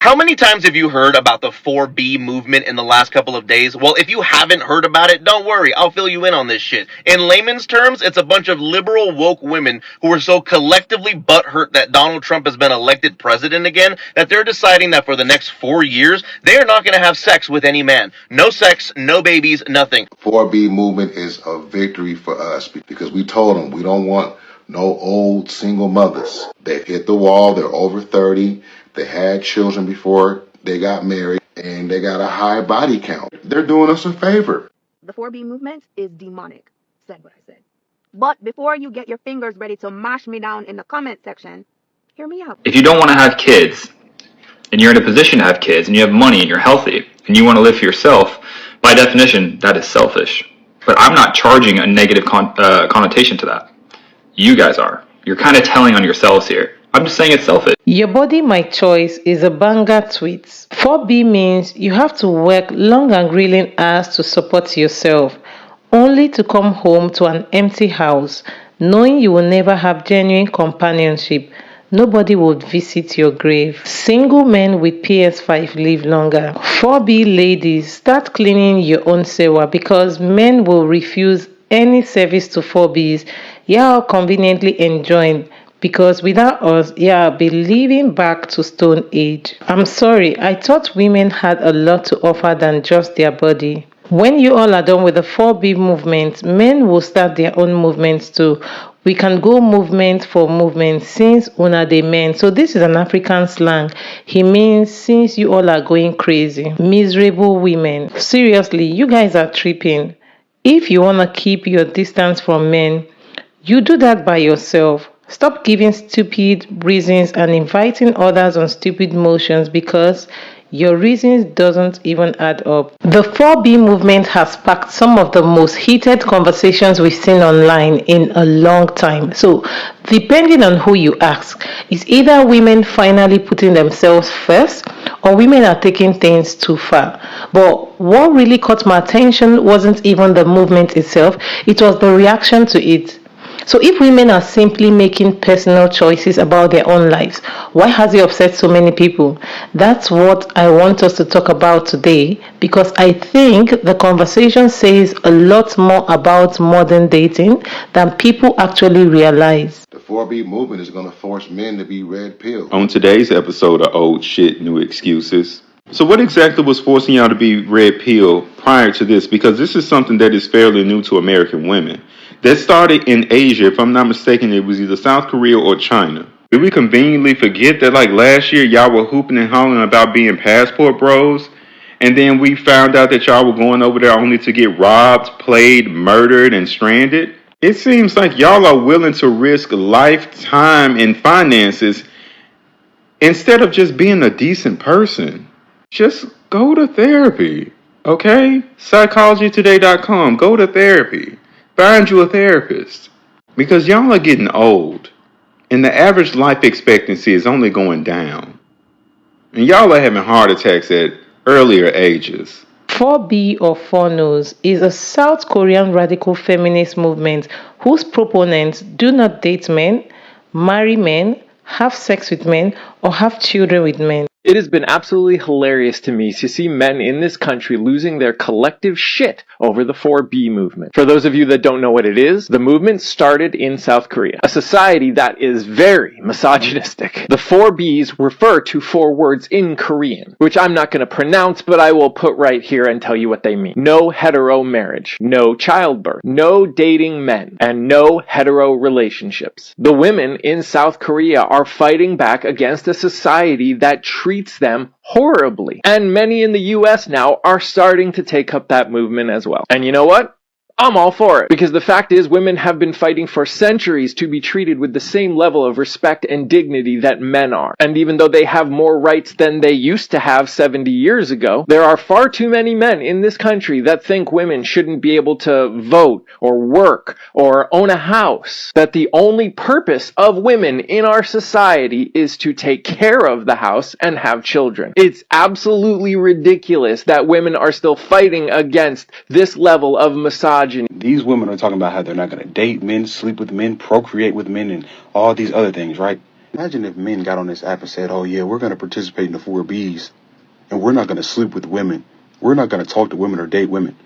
How many times have you heard about the 4B movement in the last couple of days? Well, if you haven't heard about it, don't worry. I'll fill you in on this shit. In layman's terms, it's a bunch of liberal woke women who are so collectively butthurt that Donald Trump has been elected president again that they're deciding that for the next 4 years, they are not going to have sex with any man. No sex, no babies, nothing. 4B movement is a victory for us because we told them we don't want no old single mothers. They've hit the wall. They're over 30. They had children before they got married, and they got a high body count. They're doing us a favor. The 4B movement is demonic. Said what I said. But before you get your fingers ready to mash me down in the comment section, hear me out. If you don't want to have kids, and you're in a position to have kids, and you have money, and you're healthy, and you want to live for yourself, by definition, that is selfish. But I'm not charging a negative connotation to that. You guys are. You're kind of telling on yourselves here. I'm just saying it's selfish. Your body, my choice is a banger tweet. 4B means you have to work long and grueling hours to support yourself, only to come home to an empty house, knowing you will never have genuine companionship. Nobody would visit your grave. Single men with PS5 live longer. 4B ladies, start cleaning your own sewer because men will refuse any service to 4Bs. Y'all conveniently enjoying because without us, yeah, be living back to Stone Age. I'm sorry, I thought women had a lot to offer than just their body. When you all are done with the 4B movement, men will start their own movements too. We can go movement for movement since una dey men. So this is an African slang. He means since you all are going crazy. Miserable women. Seriously, you guys are tripping. If you want to keep your distance from men, you do that by yourself. Stop giving stupid reasons and inviting others on stupid motions because your reasons doesn't even add up. The 4B movement has sparked some of the most heated conversations we've seen online in a long time. So, depending on who you ask, it's either women finally putting themselves first or women are taking things too far. But what really caught my attention wasn't even the movement itself, it was the reaction to it. So if women are simply making personal choices about their own lives, why has it upset so many people? That's what I want us to talk about today because I think the conversation says a lot more about modern dating than people actually realize. The 4B movement is going to force men to be red pilled. On today's episode of Old Shit, New Excuses. So what exactly was forcing y'all to be red pill prior to this? Because this is something that is fairly new to American women. That started in Asia, if I'm not mistaken, it was either South Korea or China. Did we conveniently forget that like last year y'all were hooping and hollering about being passport bros? And then we found out that y'all were going over there only to get robbed, played, murdered, and stranded? It seems like y'all are willing to risk lifetime and finances instead of just being a decent person. Just go to therapy, okay? Psychologytoday.com, go to therapy. Find you a therapist. Because y'all are getting old. And the average life expectancy is only going down. And y'all are having heart attacks at earlier ages. 4B or 4NOS is a South Korean radical feminist movement whose proponents do not date men, marry men, have sex with men, or have children with men. It has been absolutely hilarious to me to see men in this country losing their collective shit over the 4B movement. For those of you that don't know what it is, the movement started in South Korea, a society that is very misogynistic. The 4Bs refer to 4 words in Korean, which I'm not going to pronounce, but I will put right here and tell you what they mean. No hetero marriage, no childbirth, no dating men, and no hetero relationships. The women in South Korea are fighting back against a society that treats them horribly. And many in the US now are starting to take up that movement as well. And you know what? I'm all for it. Because the fact is, women have been fighting for centuries to be treated with the same level of respect and dignity that men are. And even though they have more rights than they used to have 70 years ago, there are far too many men in this country that think women shouldn't be able to vote or work or own a house. That the only purpose of women in our society is to take care of the house and have children. It's absolutely ridiculous that women are still fighting against this level of misogyny. These women are talking about how they're not going to date men, sleep with men, procreate with men, and all these other things, right? Imagine if men got on this app and said, oh yeah, we're going to participate in the 4Bs and we're not going to sleep with women. We're not going to talk to women or date women.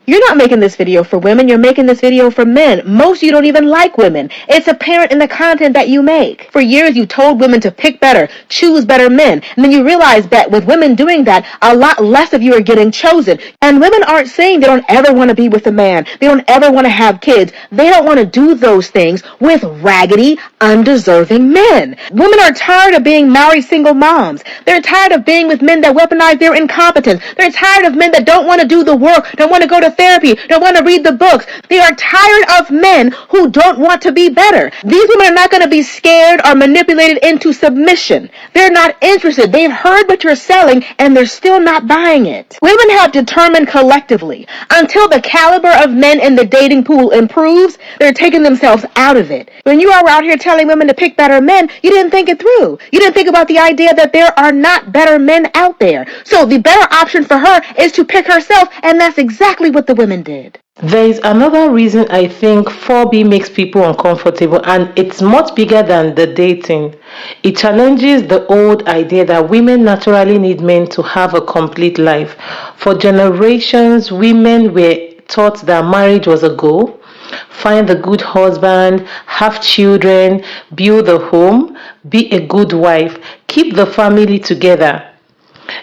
You're not making this video for women, you're making this video for men. Most of you don't even like women. It's apparent in the content that you make. For years you told women to pick better, choose better men, and then you realize that with women doing that, a lot less of you are getting chosen. And women aren't saying they don't ever want to be with a man, they don't ever want to have kids, they don't want to do those things with raggedy, undeserving men. Women are tired of being married single moms. They're tired of being with men that weaponize their incompetence. They're tired of men that don't want to do the work, don't want to go to therapy, don't want to read the books. They are tired of men who don't want to be better. These women are not going to be scared or manipulated into submission. They're not interested. They've heard what you're selling and they're still not buying it. Women have determined collectively, until the caliber of men in the dating pool improves, they're taking themselves out of it. When you are out here telling women to pick better men, you didn't think it through. You didn't think about the idea that there are not better men out there. So the better option for her is to pick herself, and that's exactly what the women did. There is another reason I think 4B makes people uncomfortable, and it's much bigger than the dating. It challenges the old idea that women naturally need men to have a complete life. For generations, women were taught that marriage was a goal. Find a good husband, have children, build a home, be a good wife, keep the family together.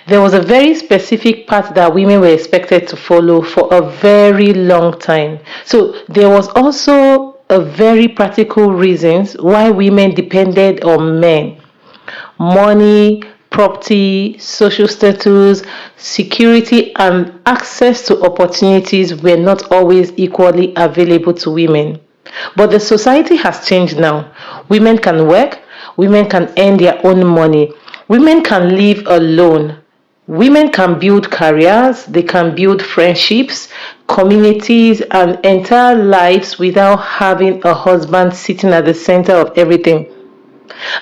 There was a very specific path that women were expected to follow for a very long time. So there was also a very practical reasons why women depended on men. Money, property, social status, security, and access to opportunities were not always equally available to women. But the society has changed now. Women can work, women can earn their own money, women can live alone. Women can build careers, they can build friendships, communities, and entire lives without having a husband sitting at the center of everything.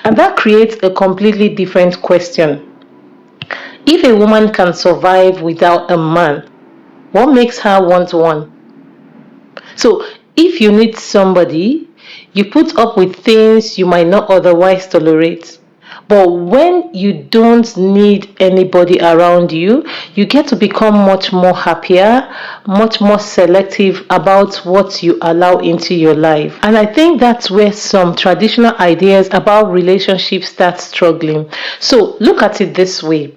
And that creates a completely different question. If a woman can survive without a man, what makes her want one? So, if you need somebody, you put up with things you might not otherwise tolerate. But when you don't need anybody around you, you get to become much more happier, much more selective about what you allow into your life. And I think that's where some traditional ideas about relationships start struggling. So look at it this way.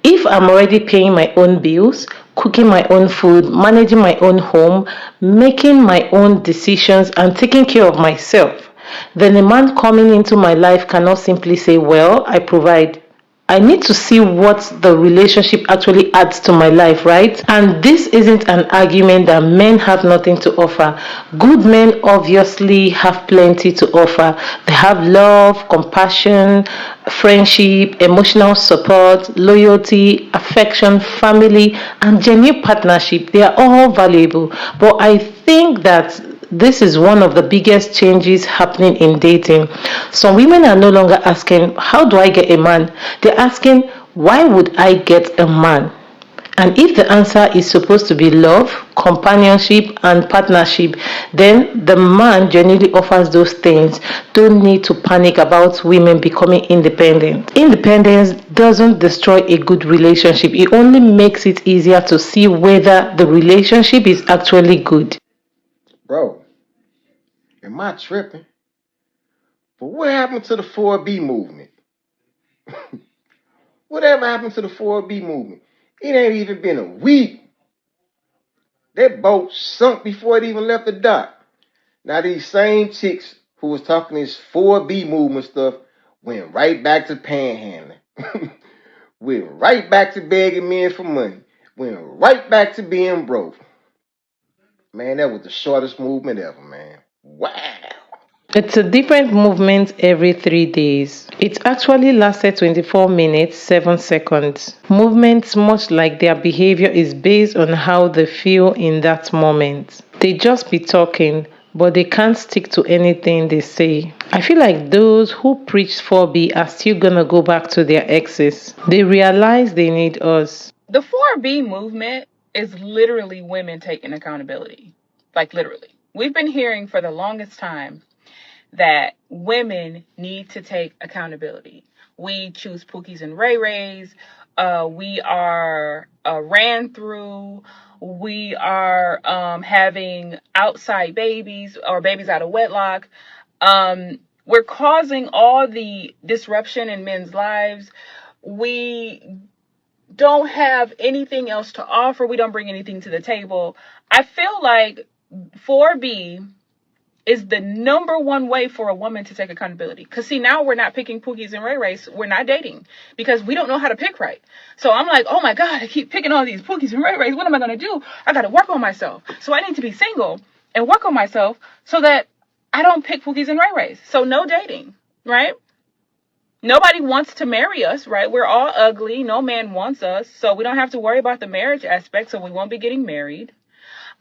If I'm already paying my own bills, cooking my own food, managing my own home, making my own decisions, and taking care of myself, then a man coming into my life cannot simply say, well, I provide. I need to see what the relationship actually adds to my life, right? And this isn't an argument that men have nothing to offer. Good men obviously have plenty to offer. They have love, compassion, friendship, emotional support, loyalty, affection, family, and genuine partnership. They are all valuable. But I think that this is one of the biggest changes happening in dating. Some women are no longer asking, how do I get a man? They're asking, why would I get a man? And if the answer is supposed to be love, companionship, and partnership, then the man genuinely offers those things. Don't need to panic about women becoming independent. Independence doesn't destroy a good relationship. It only makes it easier to see whether the relationship is actually good. Bro, am I tripping? But what happened to the 4B movement? Whatever happened to the 4B movement? It ain't even been a week. That boat sunk before it even left the dock. Now these same chicks who was talking this 4B movement stuff went right back to panhandling. Went right back to begging men for money. Went right back to being broke. Man, that was the shortest movement ever, man. Wow. It's a different movement every 3 days. It actually lasted 24 minutes, 7 seconds. Movements, much like their behavior, is based on how they feel in that moment. They just be talking, but they can't stick to anything they say. I feel like those who preach 4B are still gonna go back to their exes. They realize they need us. The 4B movement is literally women taking accountability. Like, literally. We've been hearing for the longest time that women need to take accountability. We choose Pookies and Ray Rays. We are ran through. We are having outside babies or babies out of wedlock. We're causing all the disruption in men's lives. We don't have anything else to offer. We don't bring anything to the table. I feel like 4B is the number one way for a woman to take accountability. Because, see, now we're not picking Pookies and Ray Rays. We're not dating because we don't know how to pick right. So I'm like, oh, my God, I keep picking all these Pookies and Ray Rays. What am I going to do? I got to work on myself. So I need to be single and work on myself so that I don't pick Pookies and Ray Rays. So no dating, right? Nobody wants to marry us, right? We're all ugly. No man wants us. So we don't have to worry about the marriage aspect. So we won't be getting married.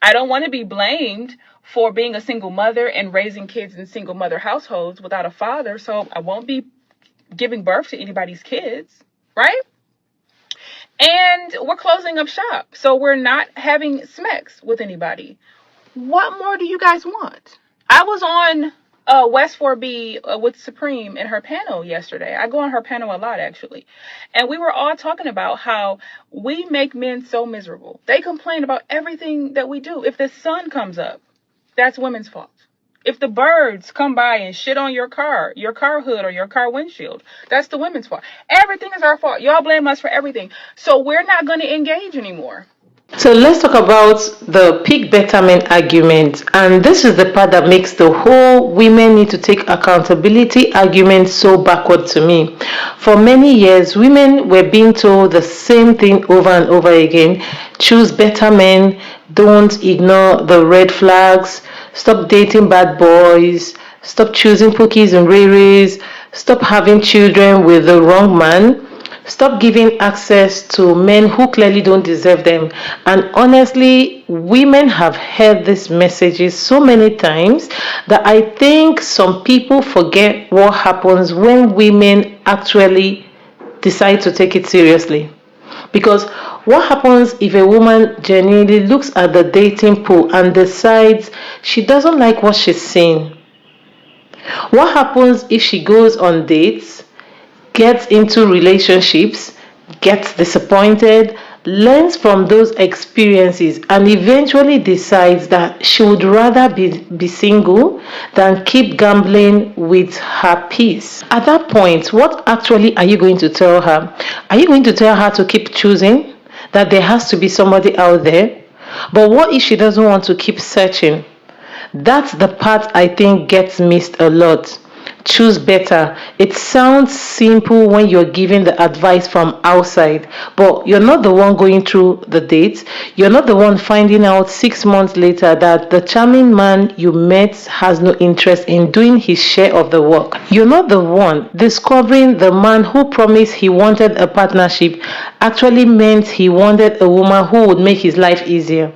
I don't want to be blamed for being a single mother and raising kids in single mother households without a father. So I won't be giving birth to anybody's kids, right? And we're closing up shop. So we're not having smecks with anybody. What more do you guys want? I was on West 4B with Supreme in her panel yesterday. I go on her panel a lot, actually. And we were all talking about how we make men so miserable. They complain about everything that we do. If the sun comes up, that's women's fault. If the birds come by and shit on your car hood or your car windshield, that's the women's fault. Everything is our fault. Y'all blame us for everything. So we're not going to engage anymore. So let's talk about the pick better men argument. And this is the part that makes the whole women need to take accountability argument so backward to me. For many years, women were being told the same thing over and over again. Choose better men, don't ignore the red flags, stop dating bad boys, stop choosing Pookies and Ray Rays, stop having children with the wrong man. Stop giving access to men who clearly don't deserve them. And honestly, women have heard these messages so many times that I think some people forget what happens when women actually decide to take it seriously. Because what happens if a woman genuinely looks at the dating pool and decides she doesn't like what she's seeing? What happens if she goes on dates, gets into relationships, gets disappointed, learns from those experiences, and eventually decides that she would rather be single than keep gambling with her peace? At that point, what actually are you going to tell her? Are you going to tell her to keep choosing? That there has to be somebody out there? But what if she doesn't want to keep searching? That's the part I think gets missed a lot. Choose better. It sounds simple when you're giving the advice from outside, but you're not the one going through the dates. You're not the one finding out 6 months later that the charming man you met has no interest in doing his share of the work. You're not the one discovering the man who promised he wanted a partnership actually meant he wanted a woman who would make his life easier.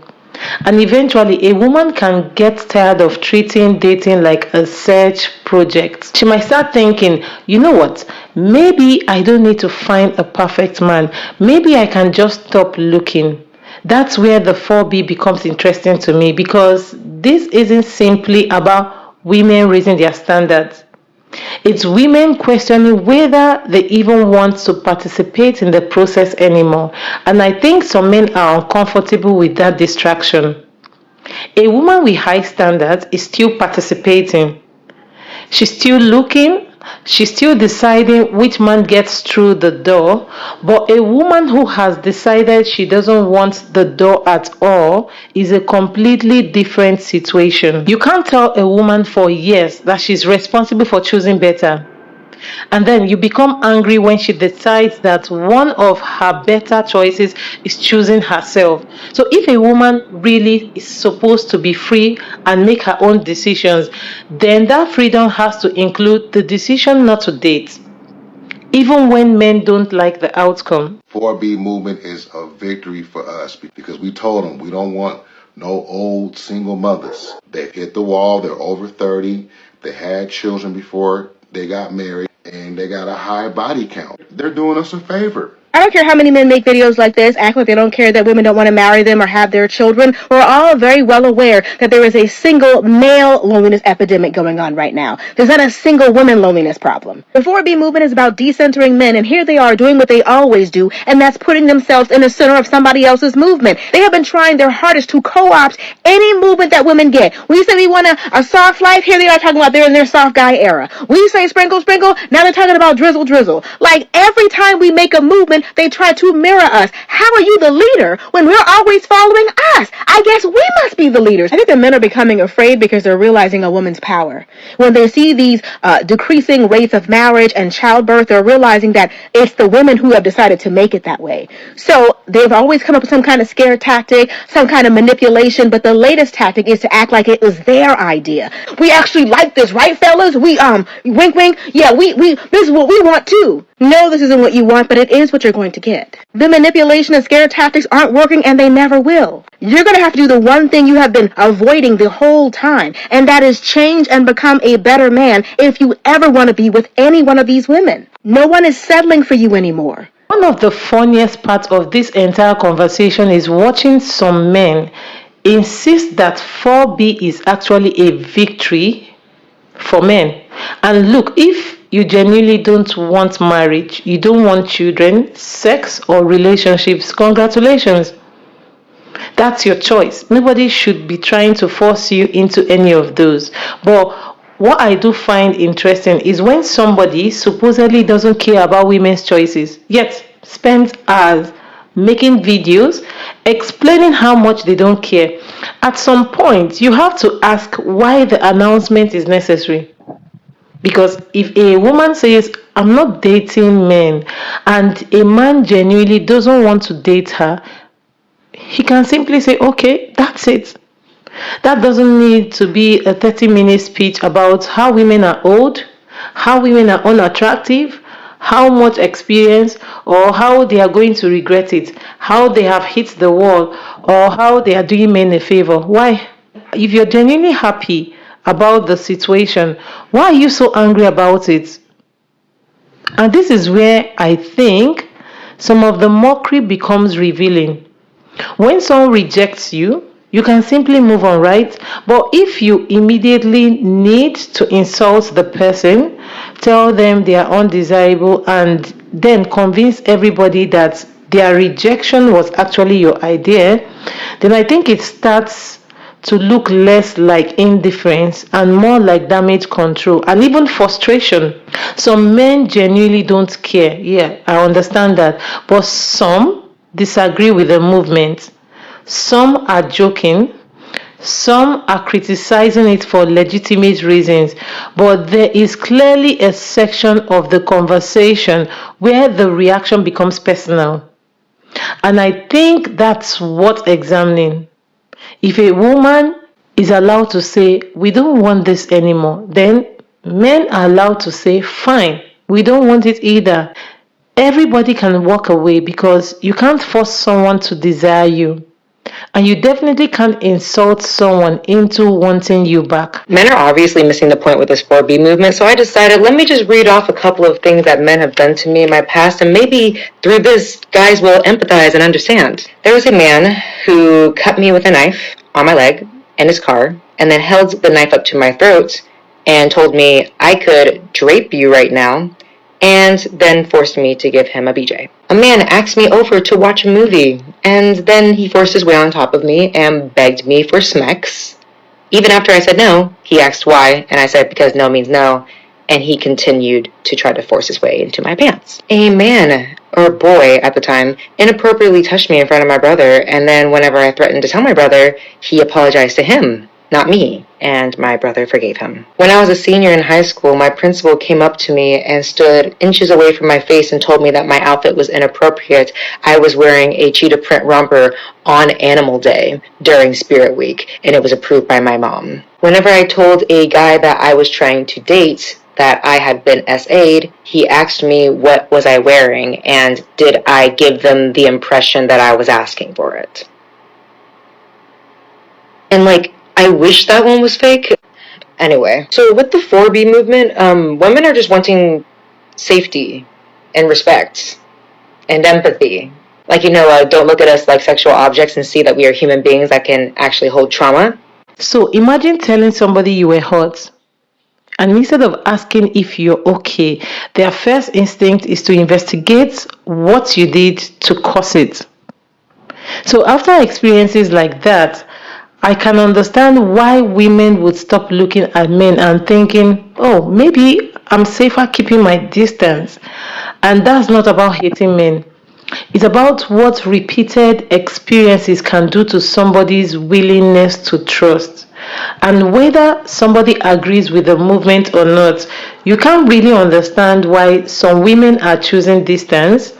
And eventually, a woman can get tired of treating dating like a search project. She might start thinking, you know what? Maybe I don't need to find a perfect man. Maybe I can just stop looking. That's where the 4B becomes interesting to me, because this isn't simply about women raising their standards. It's women questioning whether they even want to participate in the process anymore. And I think some men are uncomfortable with that distraction. A woman with high standards is still participating. She's still looking. She's still deciding which man gets through the door. But a woman who has decided she doesn't want the door at all is a completely different situation. You can't tell a woman for years that she's responsible for choosing better, and then you become angry when she decides that one of her better choices is choosing herself. So if a woman really is supposed to be free and make her own decisions, then that freedom has to include the decision not to date, even when men don't like the outcome. 4B movement is a victory for us because we told them we don't want no old single mothers. They've hit the wall. They're over 30. They had children before they got married, and they got a high body count. They're doing us a favor. I don't care how many men make videos like this, act like they don't care that women don't want to marry them or have their children. We're all very well aware that there is a single male loneliness epidemic going on right now. There's not a single woman loneliness problem. The 4B movement is about decentering men, and here they are doing what they always do, and that's putting themselves in the center of somebody else's movement. They have been trying their hardest to co-opt any movement that women get. We say we want a soft life, here they are talking about they're in their soft guy era. We say sprinkle, sprinkle, now they're talking about drizzle, drizzle. Like every time we make a movement, they try to mirror us. How are you the leader when we're always following us? I guess we must be the leaders. I think the men are becoming afraid because they're realizing a woman's power. When they see these decreasing rates of marriage and childbirth, they're realizing that it's the women who have decided to make it that way. So they've always come up with some kind of scare tactic, some kind of manipulation, but the latest tactic is to act like it was their idea. We actually like this, right, fellas? We wink wink, yeah, we this is what we want too. No, this isn't what you want, but it is what you're going to get. The manipulation and scare tactics aren't working, and they never will. You're going to have to do the one thing you have been avoiding the whole time, and that is change and become a better man if you ever want to be with any one of these women. No one is settling for you anymore. One of the funniest parts of this entire conversation is watching some men insist that 4B is actually a victory for men. And look, if you genuinely don't want marriage, you don't want children, sex, or relationships, congratulations. That's your choice. Nobody should be trying to force you into any of those. But what I do find interesting is when somebody supposedly doesn't care about women's choices, yet spends hours making videos explaining how much they don't care. At some point, you have to ask why the announcement is necessary. Because if a woman says, I'm not dating men, and a man genuinely doesn't want to date her, he can simply say, okay, that's it. That doesn't need to be a 30-minute speech about how women are old, how women are unattractive, how much experience, or how they are going to regret it, how they have hit the wall, or how they are doing men a favor. Why? If you're genuinely happy about the situation, why are you so angry about it? And this is where I think some of the mockery becomes revealing. When someone rejects you, you can simply move on, right? But if you immediately need to insult the person, tell them they are undesirable, and then convince everybody that their rejection was actually your idea, then I think it starts to look less like indifference and more like damage control and even frustration. Some men genuinely don't care. Yeah, I understand that. But some disagree with the movement. Some are joking. Some are criticizing it for legitimate reasons. But there is clearly a section of the conversation where the reaction becomes personal. And I think that's worth examining. If a woman is allowed to say, we don't want this anymore, then men are allowed to say, fine, we don't want it either. Everybody can walk away because you can't force someone to desire you. And you definitely can't insult someone into wanting you back. Men are obviously missing the point with this 4B movement, so I decided let me just read off a couple of things that men have done to me in my past, and maybe through this, guys will empathize and understand. There was a man who cut me with a knife on my leg in his car, and then held the knife up to my throat and told me I could drape you right now, and then forced me to give him a BJ. A man asked me over to watch a movie, and then he forced his way on top of me and begged me for smecks. Even after I said no, he asked why, and I said because no means no, and he continued to try to force his way into my pants. A man, or boy at the time, inappropriately touched me in front of my brother, and then whenever I threatened to tell my brother, he apologized to him, not me, and my brother forgave him. When I was a senior in high school, my principal came up to me and stood inches away from my face and told me that my outfit was inappropriate. I was wearing a cheetah print romper on Animal Day during Spirit Week, and it was approved by my mom. Whenever I told a guy that I was trying to date that I had been SA'd, he asked me what was I wearing, and did I give them the impression that I was asking for it. And I wish that one was fake. Anyway, so with the 4B movement, women are just wanting safety and respect. and empathy. Like, don't look at us like sexual objects and see that we are human beings that can actually hold trauma. So imagine telling somebody you were hurt, and instead of asking if you're okay, their first instinct is to investigate what you did to cause it. So after experiences like that, I can understand why women would stop looking at men and thinking, oh, maybe I'm safer keeping my distance. And that's not about hating men. It's about what repeated experiences can do to somebody's willingness to trust. And whether somebody agrees with the movement or not, you can't really understand why some women are choosing distance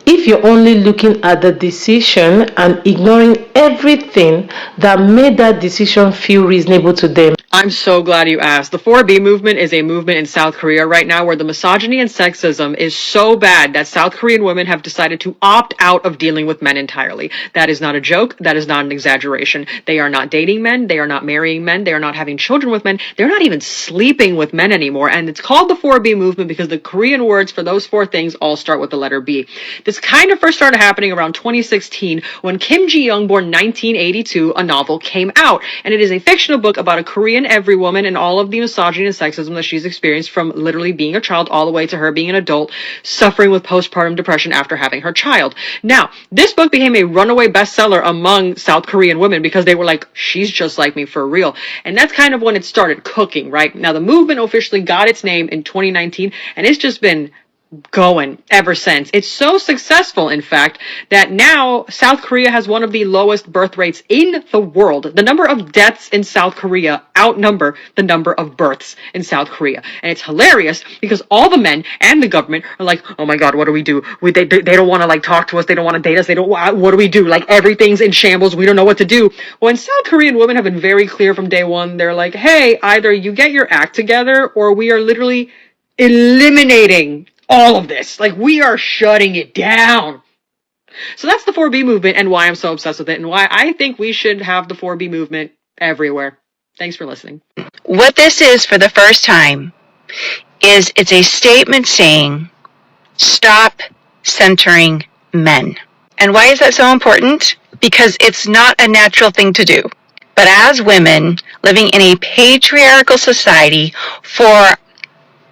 if you're only looking at the decision and ignoring everything that made that decision feel reasonable to them. I'm so glad you asked. The 4B movement is a movement in South Korea right now where the misogyny and sexism is so bad that South Korean women have decided to opt out of dealing with men entirely. That is not a joke. That is not an exaggeration. They are not dating men. They are not marrying men. They are not having children with men. They're not even sleeping with men anymore. And it's called the 4B movement because the Korean words for those four things all start with the letter B. This kind of first started happening around 2016 when Kim Ji-young, born 1982, a novel came out. And it is a fictional book about a Korean every woman and all of the misogyny and sexism that she's experienced from literally being a child all the way to her being an adult, suffering with postpartum depression after having her child. Now, this book became a runaway bestseller among South Korean women because they were like, she's just like me for real. And that's kind of when it started cooking, right? Now, the movement officially got its name in 2019, and it's just been going ever since. It's so successful, in fact, that now South Korea has one of the lowest birth rates in the world. The number of deaths in South Korea outnumber the number of births in South Korea. And it's hilarious because all the men and the government are like, oh my God, what do we do? They don't want to like talk to us. They don't want to date us. What do we do? Like everything's in shambles. We don't know what to do. When South Korean women have been very clear from day one, they're like, hey, either you get your act together or we are literally eliminating all of this. Like, we are shutting it down. So that's the 4B movement and why I'm so obsessed with it and why I think we should have the 4B movement everywhere. Thanks for listening. What this is for the first time is it's a statement saying, stop centering men. And why is that so important? Because it's not a natural thing to do. But as women living in a patriarchal society for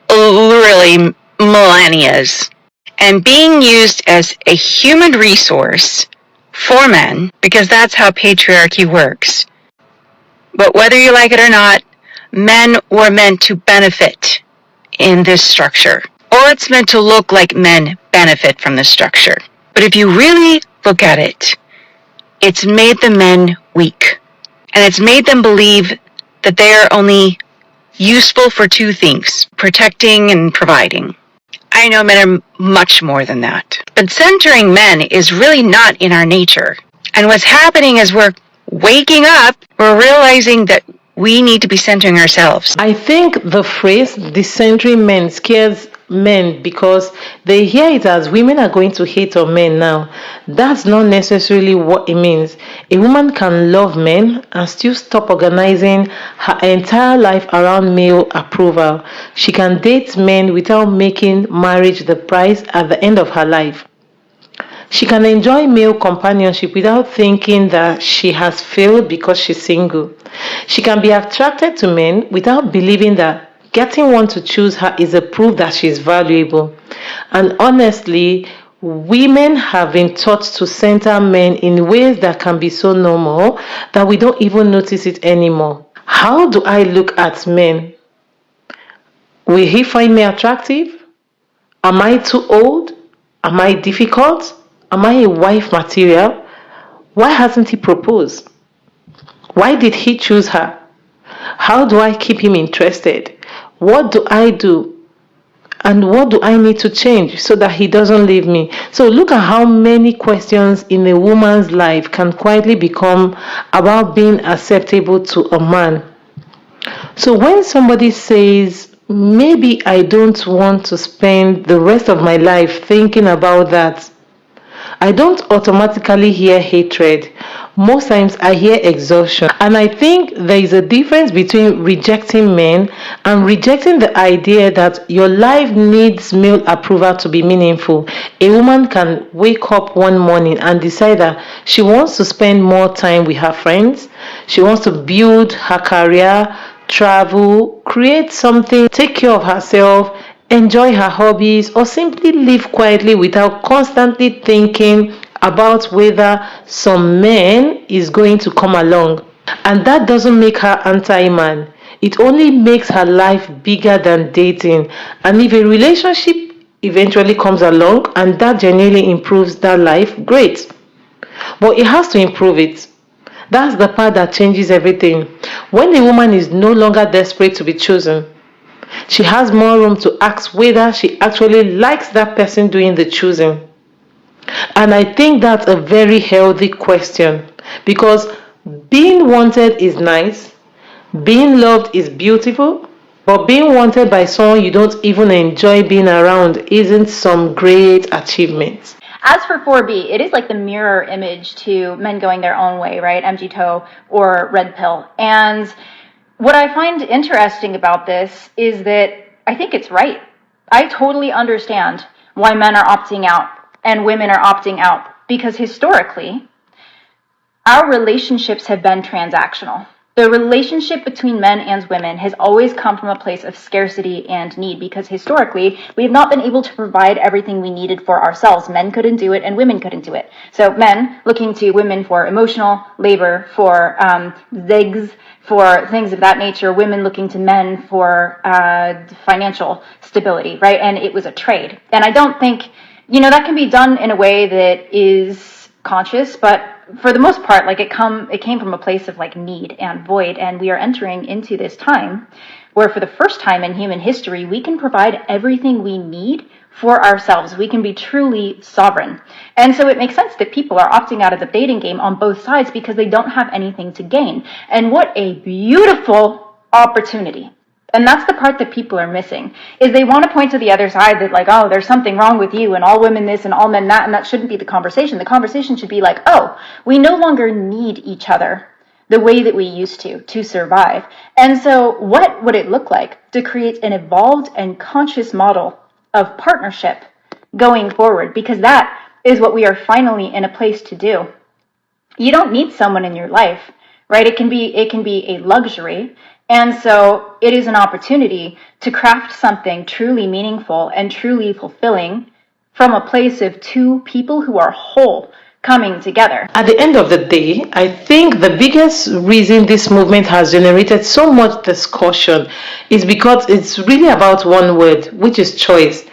literally millennias and being used as a human resource for men, because that's how patriarchy works. But whether you like it or not, men were meant to benefit in this structure. Or it's meant to look like men benefit from this structure. But if you really look at it, it's made the men weak. And it's made them believe that they are only useful for two things, protecting and providing. I know men are much more than that. But centering men is really not in our nature. And what's happening is we're waking up, we're realizing that we need to be centering ourselves. I think the phrase decentering men scares men because they hear it as women are going to hate on men now. That's not necessarily what it means. A woman can love men and still stop organizing her entire life around male approval. She can date men without making marriage the price at the end of her life. She can enjoy male companionship without thinking that she has failed because she's single. She can be attracted to men without believing that getting one to choose her is a proof that she's valuable. And honestly, women have been taught to center men in ways that can be so normal that we don't even notice it anymore. How do I look at men? Will he find me attractive? Am I too old? Am I difficult? Am I a wife material? Why hasn't he proposed? Why did he choose her? How do I keep him interested? What do I do? And what do I need to change so that he doesn't leave me? So look at how many questions in a woman's life can quietly become about being acceptable to a man. So when somebody says, maybe I don't want to spend the rest of my life thinking about that, I don't automatically hear hatred, most times I hear exhaustion. And I think there is a difference between rejecting men and rejecting the idea that your life needs male approval to be meaningful. A woman can wake up one morning and decide that she wants to spend more time with her friends, she wants to build her career, travel, create something, take care of herself, enjoy her hobbies, or simply live quietly without constantly thinking about whether some man is going to come along. And that doesn't make her anti-man. It only makes her life bigger than dating. And if a relationship eventually comes along and that genuinely improves that life, great. But it has to improve it. That's the part that changes everything. When a woman is no longer desperate to be chosen, she has more room to ask whether she actually likes that person doing the choosing. And I think that's a very healthy question, because being wanted is nice, being loved is beautiful, but being wanted by someone you don't even enjoy being around isn't some great achievement. As for 4B, it is like the mirror image to men going their own way, right? MGTOW or Red Pill. And what I find interesting about this is that I think it's right. I totally understand why men are opting out and women are opting out, because historically, our relationships have been transactional. The relationship between men and women has always come from a place of scarcity and need, because historically, we have not been able to provide everything we needed for ourselves. Men couldn't do it and women couldn't do it. So men looking to women for emotional labor, for zigs, for things of that nature, women looking to men for financial stability, right? And it was a trade. And I don't think, that can be done in a way that is conscious, but for the most part, like it came from a place of like need and void, and we are entering into this time where for the first time in human history, we can provide everything we need for ourselves. We can be truly sovereign. And so it makes sense that people are opting out of the dating game on both sides because they don't have anything to gain. And what a beautiful opportunity. And that's the part that people are missing, is they want to point to the other side that like, oh, there's something wrong with you and all women this and all men that, and that shouldn't be the conversation. The conversation should be like, oh, we no longer need each other the way that we used to survive. And so what would it look like to create an evolved and conscious model of partnership going forward? Because that is what we are finally in a place to do. You don't need someone in your life, right? It can be a luxury. And so it is an opportunity to craft something truly meaningful and truly fulfilling from a place of two people who are whole coming together. At the end of the day, I think the biggest reason this movement has generated so much discussion is because it's really about one word, which is choice.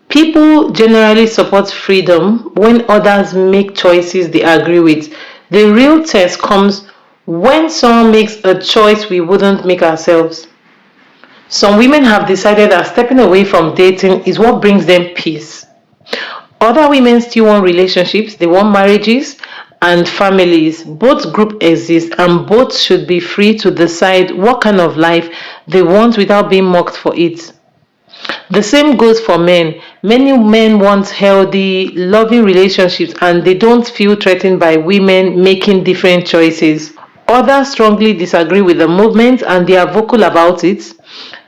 People generally support freedom when others make choices they agree with. The real test comes when someone makes a choice we wouldn't make ourselves. Some women have decided that stepping away from dating is what brings them peace. Other women still want relationships, they want marriages and families. Both groups exist and both should be free to decide what kind of life they want without being mocked for it. The same goes for men. Many men want healthy, loving relationships and they don't feel threatened by women making different choices. Others strongly disagree with the movement and they are vocal about it.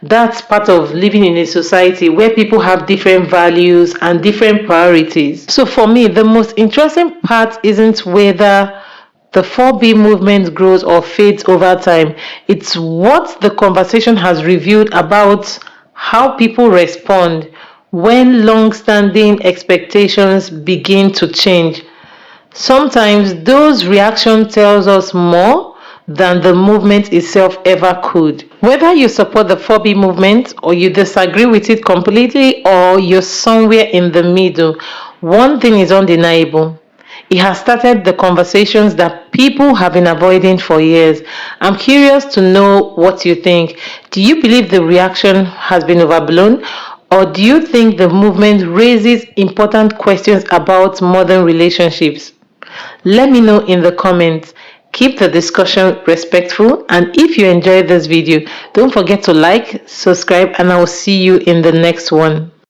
That's part of living in a society where people have different values and different priorities. So for me, the most interesting part isn't whether the 4B movement grows or fades over time. It's what the conversation has revealed about how people respond when long-standing expectations begin to change. Sometimes those reactions tells us more than the movement itself ever could. Whether you support the 4B movement or you disagree with it completely or you're somewhere in the middle, one thing is undeniable. It has started the conversations that people have been avoiding for years. I'm curious to know what you think. Do you believe the reaction has been overblown? Or do you think the movement raises important questions about modern relationships? Let me know in the comments. Keep the discussion respectful, and if you enjoyed this video, don't forget to like, subscribe, and I will see you in the next one.